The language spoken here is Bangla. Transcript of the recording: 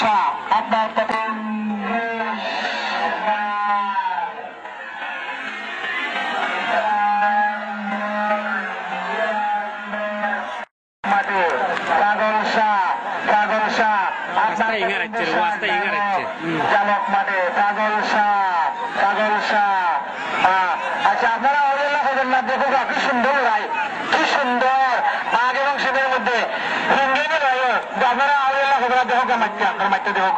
শাহ আপনার চালক মাঠে পাগল শাহ আচ্ছা আপনারা দেখো কি সুন্দর লড়াই কি সুন্দর আগ এবং সেদের মধ্যে হিন্দি লড়াই আপনারা আউলিল্লাহ দেখো মাঠটা আপনার মাঠটা দেখো